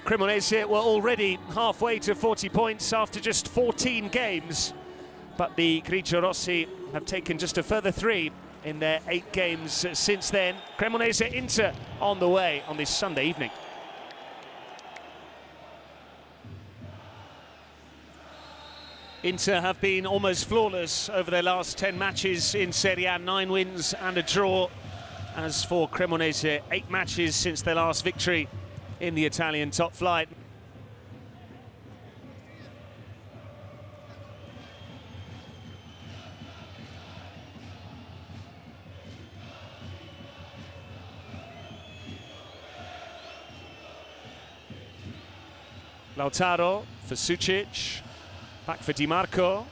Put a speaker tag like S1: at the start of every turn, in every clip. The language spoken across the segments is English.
S1: Cremonese were already halfway to 40 points after just 14 games, but the Grigio-Rossi have taken just a further 3 in their 8 games since then. Cremonese-Inter on the way on this Sunday evening. Inter have been almost flawless over their last 10 matches in Serie A, 9 wins and a draw. As for Cremonese, 8 matches since their last victory in the Italian top flight. Lautaro for Sucic, back for Di Marco.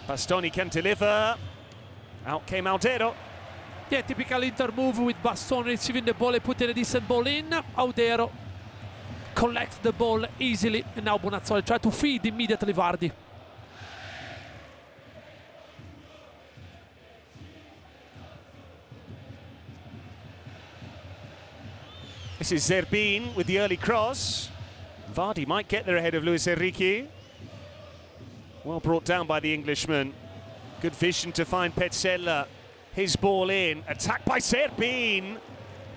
S1: Bastoni can deliver, out came Audero.
S2: Yeah, typical Inter move with Bastoni receiving the ball and putting a decent ball in. Audero collects the ball easily, and now Bonazzoli try to feed immediately Vardy.
S1: This is Zerbin with the early cross. Vardy might get there ahead of Luis Enrique. Well brought down by the Englishman. Good vision to find Petzella. His ball in, attacked by Zerbin.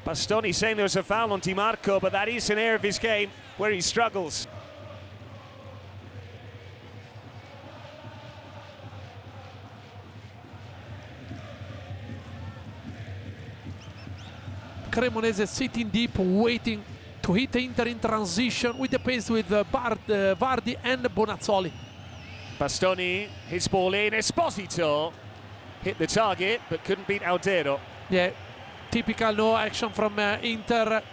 S1: Bastoni saying there was a foul on Di Marco, but that is an area of his game where he struggles.
S2: Cremonese sitting deep, waiting to hit Inter in transition with the pace with Vardy and Bonazzoli.
S1: Bastoni, his ball in, Esposito hit the target but couldn't beat Audero.
S2: Yeah, typical no action from Inter.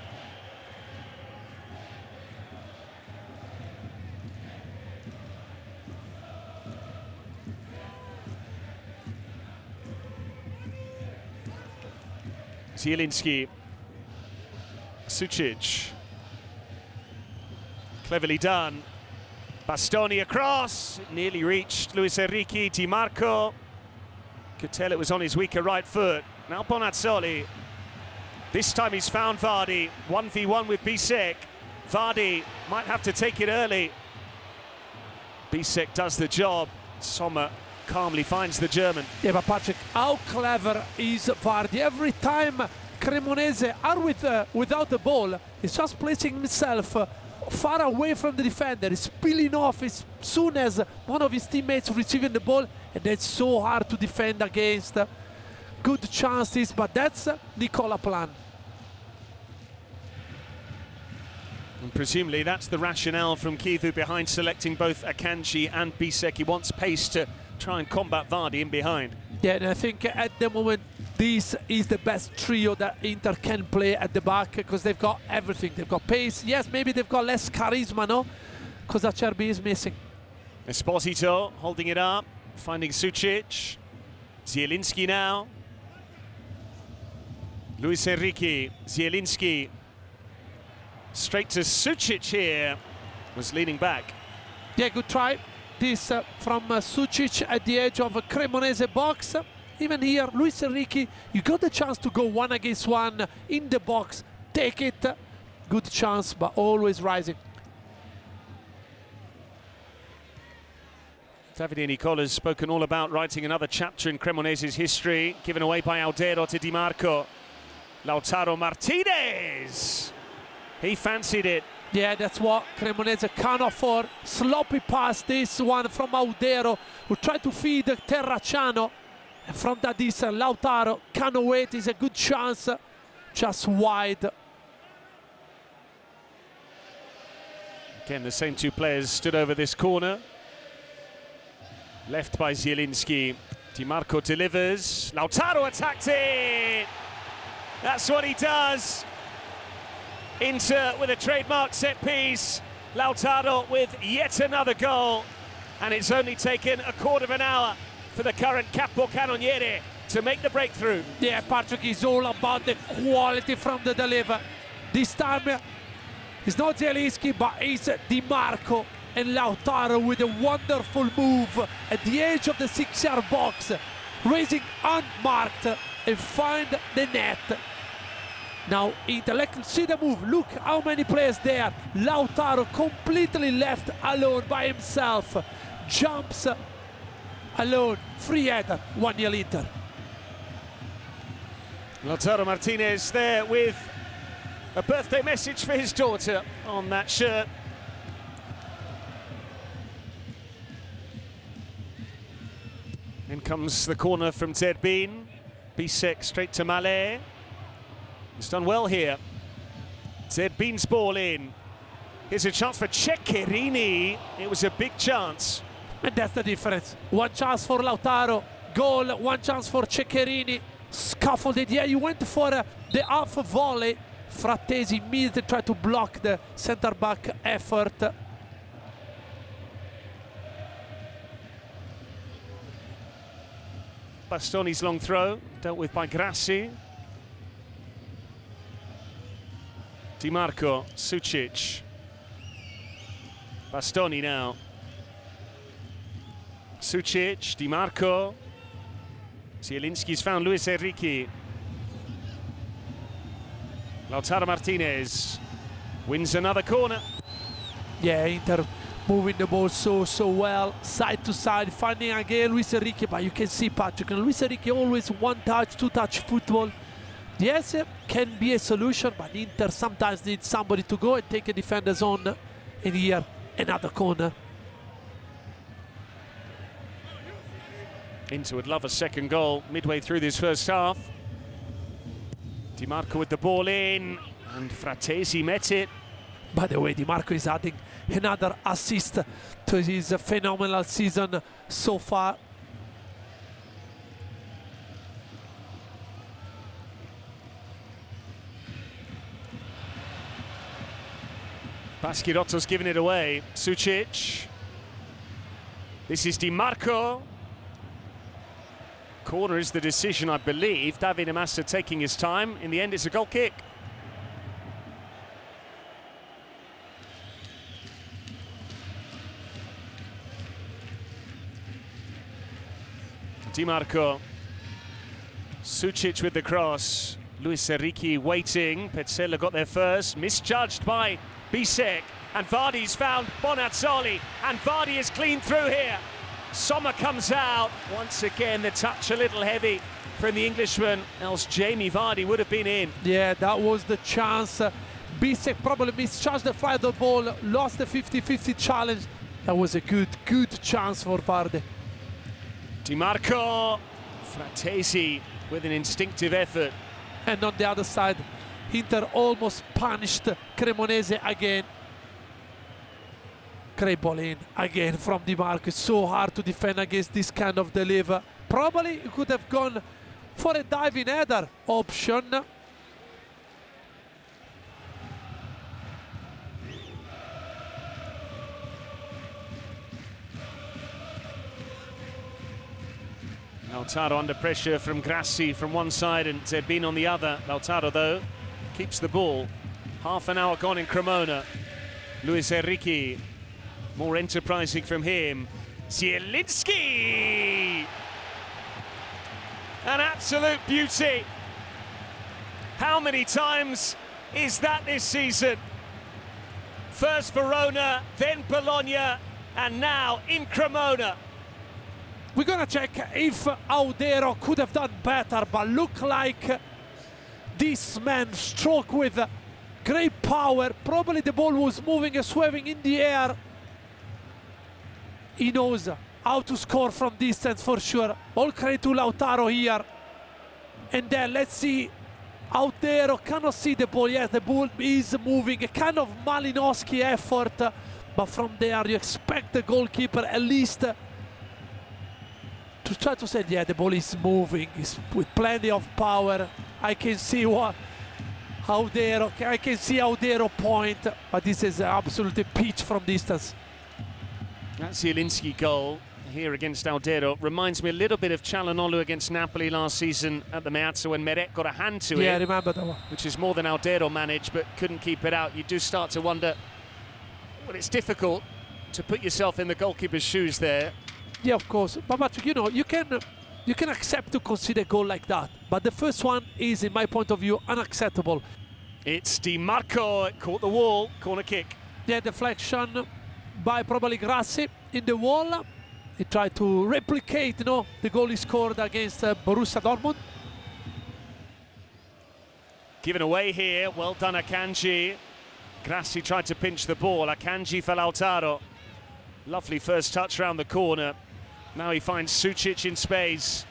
S1: Zielinski, Sucic, cleverly done. Bastoni across, nearly reached Luis Enrique. Di Marco could tell it was on his weaker right foot. Now Bonazzoli, this time he's found Vardy, 1v1 with Bisek. Vardy might have to take it early. Bisek does the job. Sommer calmly finds the German.
S2: Yeah, but Patrick, how clever is Vardy? Every time Cremonese are without the ball, he's just placing himself far away from the defender. He's peeling off as soon as one of his teammates receiving the ball, and that's so hard to defend against. Good chances, but that's Nicola plan.
S1: And presumably that's the rationale from Kivu behind selecting both Akanji and Bisek. He wants pace to try and combat Vardy in behind.
S2: Yeah, and I think at the moment this is the best trio that Inter can play at the back, because they've got everything. They've got pace. Yes, maybe they've got less charisma, no? Because Acerbi is missing.
S1: Esposito holding it up, finding Sucic. Zielinski now. Luis Enrique, Zielinski. Straight to Sucic here. Was leaning back.
S2: Yeah, good try. This from Sucic at the edge of a Cremonese box. Even here, Luis Enrique, you got the chance to go 1 against 1 in the box. Take it. Good chance, but always rising.
S1: Davide Nicola's spoken all about writing another chapter in Cremonese's history, given away by Audero to Di Marco. Lautaro Martinez! He fancied it.
S2: Yeah, that's what Cremonese can't afford. Sloppy pass, this one from Audero, who tried to feed Terracciano. And from that distance, Lautaro can't wait. It's a good chance, just wide.
S1: Again, the same 2 players stood over this corner. Left by Zielinski. Di Marco delivers. Lautaro attacked it! That's what he does. Inter with a trademark set piece. Lautaro with yet another goal. And it's only taken a quarter of an hour for the current capocannoniere to make the breakthrough.
S2: Yeah, Patrick is all about the quality from the deliver. This time it's not Zielinski, but it's Di Marco and Lautaro with a wonderful move at the edge of the 6-yard box, raising unmarked and find the net. Now Inter, see the move, look how many players there. Lautaro completely left alone by himself, jumps alone, free header, 1-0 Inter.
S1: Lautaro Martinez there with a birthday message for his daughter on that shirt. In comes the corner from Zerbin. Bisek straight to Malé. He's done well here. Zerbin's ball in. Here's a chance for Ceccherini. It was a big chance.
S2: And that's the difference. One chance for Lautaro, goal. One chance for Ceccherini. Scaffolded. Yeah, you went for the half volley. Frattesi immediately tried to block the centre-back effort.
S1: Bastoni's long throw, dealt with by Grassi. Di Marco, Sucic. Bastoni now. Sucic, Di Marco. Zielinski's found Luis Enrique. Lautaro Martinez wins another corner.
S2: Yeah, Inter moving the ball so well, side to side, finding again Luis Enrique, but you can see Patrick, and Luis Enrique always one touch, two touch football. Yes, can be a solution, but Inter sometimes needs somebody to go and take a defender's on. And here, another corner.
S1: Inter would love a second goal midway through this first half. Di Marco with the ball in, and Frattesi met it.
S2: By the way, Di Marco is adding another assist to his phenomenal season so far.
S1: Baschirotto's given it away. Sucic. This is Di Marco. Corner is the decision, I believe. Davide Amassa taking his time. In the end, it's a goal kick. Di Marco. Sucic with the cross. Luis Enrique waiting. Pezzella got there first. Misjudged by Bisek. And Vardy's found Bonazzoli. And Vardy is clean through here. Sommer comes out. Once again, the touch a little heavy from the Englishman. Else Jamie Vardy would have been in.
S2: Yeah, that was the chance. Bisek probably misjudged the flight of the ball. Lost the 50-50 challenge. That was a good chance for Vardy.
S1: Di Marco. Frattesi with an instinctive effort.
S2: And on the other side, Inter almost punished Cremonese again. Great ball in again from Di Marco. It's so hard to defend against this kind of deliver. Probably you could have gone for a diving header option.
S1: Lautaro under pressure from Grassi from one side and Zerbin on the other. Lautaro, though, keeps the ball. Half an hour gone in Cremona. Luis Enrique, more enterprising from him. Zielinski! An absolute beauty. How many times is that this season? First Verona, then Bologna, and now in Cremona.
S2: We're gonna check if Audero could have done better, but look like this man struck with great power. Probably the ball was moving and swerving in the air. He knows how to score from distance for sure. All credit to Lautaro here. And then let's see, Audero cannot see the ball. Yes, the ball is moving, a kind of Malinowski effort, but from there you expect the goalkeeper at least to try to say, yeah, the ball is moving, it's with plenty of power. I can see what I can see Audero point, but this is absolutely pitch from distance.
S1: That Zielinski goal here against Audero reminds me a little bit of Çalhanoğlu against Napoli last season at the Meazza when Meret got a hand to it.
S2: Yeah, I remember that one.
S1: Which is more than Audero managed, but couldn't keep it out. You do start to wonder, well, it's difficult to put yourself in the goalkeeper's shoes there.
S2: Yeah, of course. But you know, you can you can accept to concede a goal like that. But the first one is, in my point of view, unacceptable.
S1: It's Di Marco, caught the wall, corner kick.
S2: Yeah, deflection by probably Grassi in the wall. He tried to replicate, the goal he scored against Borussia Dortmund.
S1: Given away here, well done Akanji. Grassi tried to pinch the ball, Akanji for Lautaro. Lovely first touch round the corner. Now he finds Sucic in space.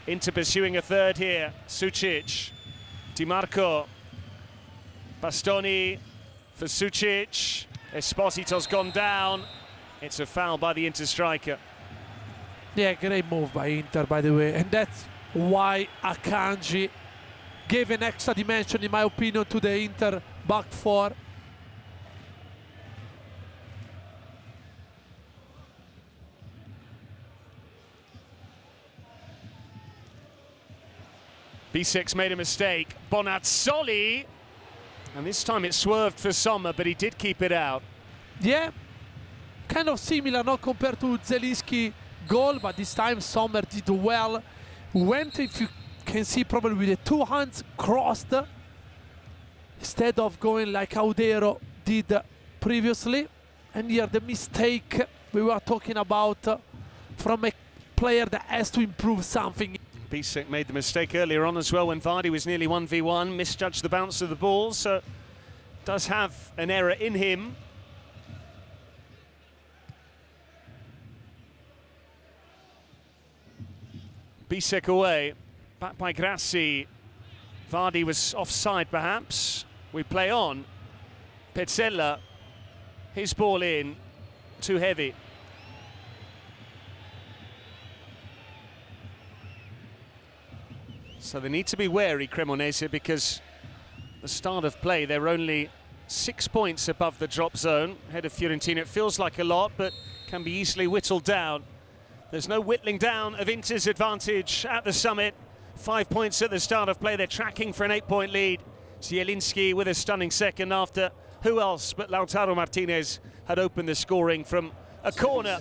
S1: Inter pursuing a third here, Sucic. Di Marco. Bastoni for Sucic. Esposito's gone down. It's a foul by the Inter striker.
S2: Yeah, great move by Inter, by the way. And that's why Akanji gave an extra dimension, in my opinion, to the Inter back four.
S1: Bissek's made a mistake. Bonazzoli. And this time it swerved for Sommer, but he did keep it out.
S2: Yeah, kind of similar, not compared to Zielinski goal, but this time Sommer did well. Went, if you can see, probably with the two hands crossed, instead of going like Audero did previously. And here the mistake we were talking about from a player that has to improve something.
S1: Bisek made the mistake earlier on as well when Vardy was nearly 1v1, misjudged the bounce of the ball, so does have an error in him. Bisek away, back by Grassi. Vardy was offside perhaps. We play on. Pezzella, his ball in, too heavy. So they need to be wary, Cremonese, because the start of play, they're only 6 points above the drop zone. Ahead of Fiorentina, it feels like a lot, but can be easily whittled down. There's no whittling down of Inter's advantage at the summit. 5 points at the start of play. They're tracking for an 8-point lead. Zielinski with a stunning second after who else but Lautaro Martinez had opened the scoring from a corner.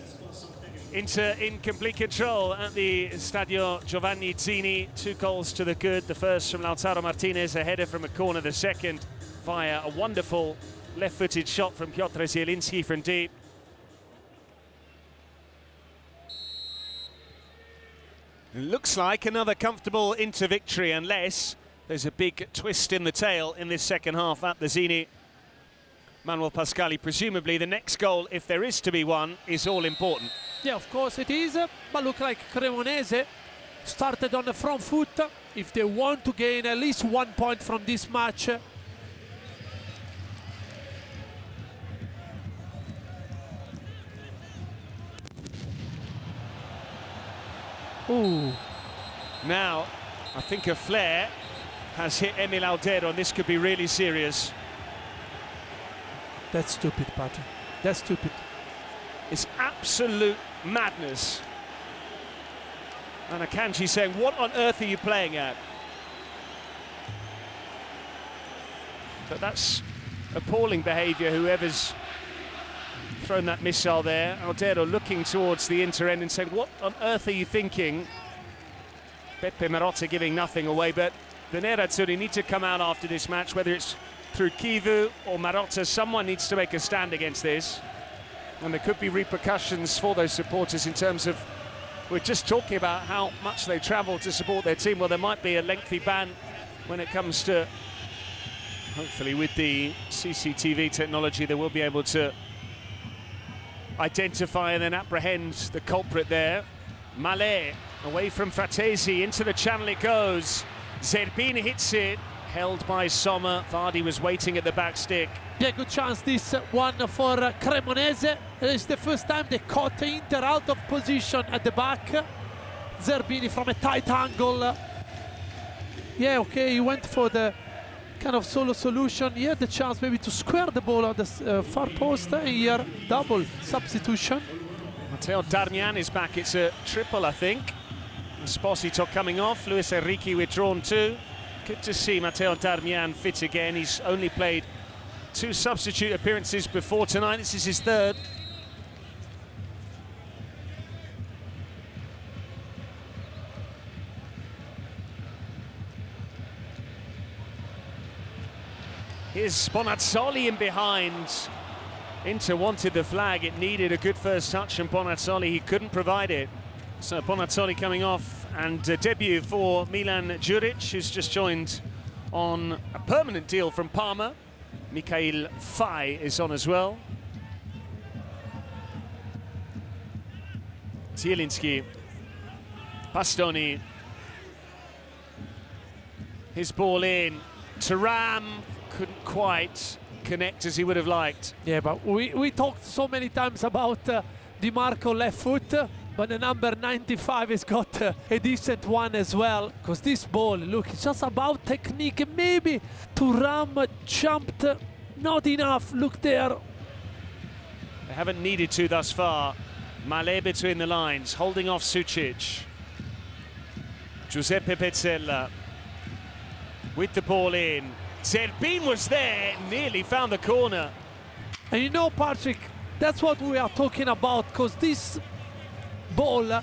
S1: Inter in complete control at the Stadio Giovanni Zini. 2 goals to the good. The first from Lautaro Martinez, a header from a corner. The second via a wonderful left-footed shot from Piotr Zielinski from deep. It looks like another comfortable Inter victory, unless there's a big twist in the tail in this second half at the Zini. Manuel Pascali, presumably the next goal, if there is to be one, is all important.
S2: Yeah, of course it is, but look like Cremonese started on the front foot. If they want to gain at least 1 point from this match. Ooh.
S1: Now, I think a flare has hit Emil Audero, and this could be really serious.
S2: That's stupid, Patrick. That's stupid.
S1: It's absolute madness. And Akanji saying, what on earth are you playing at? But that's appalling behaviour, whoever's thrown that missile there. Audero looking towards the Inter end and saying, what on earth are you thinking? Beppe Marotta giving nothing away, but the Nerazzurri need to come out after this match, whether it's through Kivu or Marotta. Someone needs to make a stand against this. And there could be repercussions for those supporters in terms of, we're just talking about how much they travel to support their team. Well, there might be a lengthy ban when it comes to, hopefully with the CCTV technology, they will be able to identify and then apprehend the culprit there. Malé away from Fratesi, into the channel it goes. Zerbini hits it, held by Sommer. Vardy was waiting at the back stick.
S2: Yeah, good chance this one for Cremonese. It's the first time they caught Inter out of position at the back. Zerbini from a tight angle. Yeah, okay, he went for the kind of solo solution. He had the chance maybe to square the ball on the far post. Here, double substitution.
S1: Matteo Darmian is back. It's a triple, I think. Esposito coming off. Luis Enrique withdrawn too. Good to see Matteo Darmian fit again. He's only played 2 substitute appearances before tonight. This is his 3rd. Here's Bonazzoli in behind. Inter wanted the flag. It needed a good first touch from Bonazzoli. He couldn't provide it. So Bonazzoli coming off, and debut for Milan Djuric, who's just joined on a permanent deal from Parma. Mikhail Fai is on as well. Zielinski, Bastoni. His ball in. Thuram couldn't quite connect as he would have liked.
S2: Yeah, but we talked so many times about Di Marco left foot, but the number 95 has got a decent one as well. Because this ball, look, it's just about technique. Maybe Thuram jumped not enough. Look there.
S1: They haven't needed to thus far. Male between the lines, holding off Sucic. Giuseppe Pezzella with the ball in. Zerbin was there, nearly found the corner.
S2: And you know, Patrick, that's what we are talking about, because this ball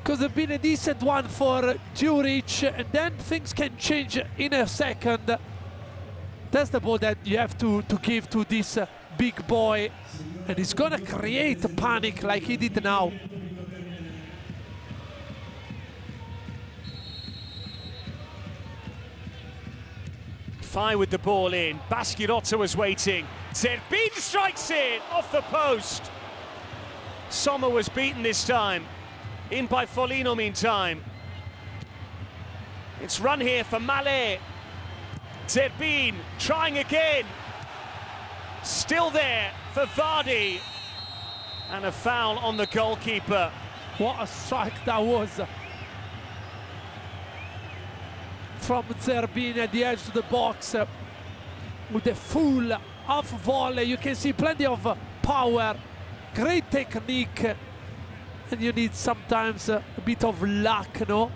S2: could have been a decent one for Djuric, and then things can change in a second. That's the ball that you have to give to this big boy, and he's gonna create panic like he did now.
S1: Fai with the ball in. Baschirotto was waiting. Zerbin strikes it off the post. Sommer was beaten this time. In by Foligno meantime. It's run here for Male. Zerbin trying again. Still there for Vardy. And a foul on the goalkeeper.
S2: What a strike that was. From Zerbin at the edge of the box with a full off volley. You can see plenty of power, great technique, and you need sometimes a bit of luck, no,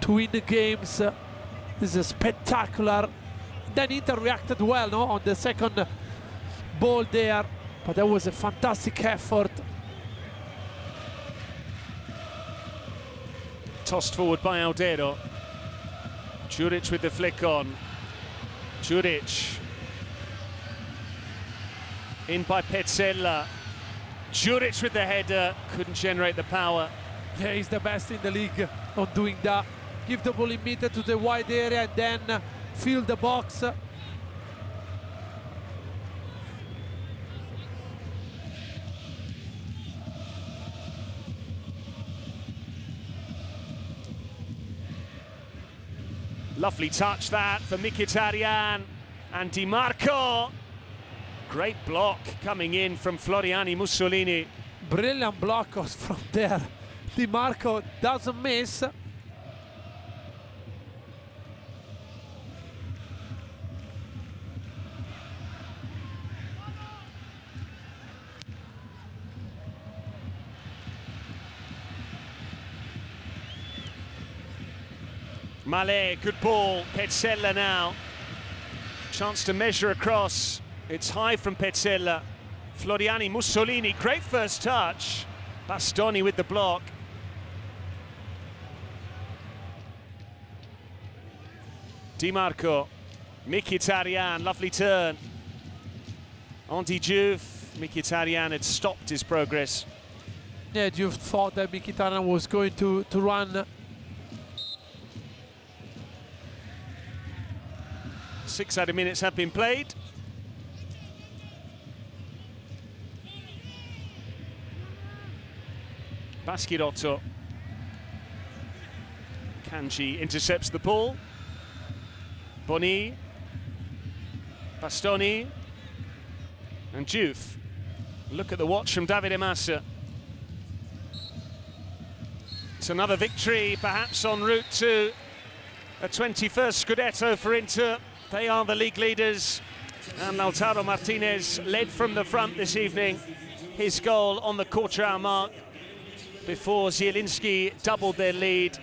S2: to win the games. This is spectacular. Then Inter reacted well, no, on the second ball there, but that was a fantastic effort.
S1: Tossed forward by Aldero. Djuric with the flick on. Djuric. In by Pezzella. Djuric with the header. Couldn't generate the power.
S2: Yeah, he's the best in the league on doing that. Give the ball in mid to the wide area and then fill the box.
S1: Lovely touch that for Mkhitaryan and Di Marco. Great block coming in from Floriani Mussolini.
S2: Brilliant block from there. Di Marco doesn't miss.
S1: Male, good ball. Pezzella now. Chance to measure across. It's high from Pezzella. Floriani Mussolini, great first touch. Bastoni with the block. Di Marco. Mkhitaryan, lovely turn. Andy Juve. Mkhitaryan had stopped his progress.
S2: Yeah, Juve thought that Mkhitaryan was going to run.
S1: 6 added minutes have been played. Baschirotto. Kanji intercepts the ball. Boni. Bastoni. And Juve. Look at the watch from Davide Massa. It's another victory, perhaps en route to a 21st Scudetto for Inter. They are the league leaders, and Lautaro Martinez led from the front this evening. His goal on the quarter-hour mark before Zielinski doubled their lead.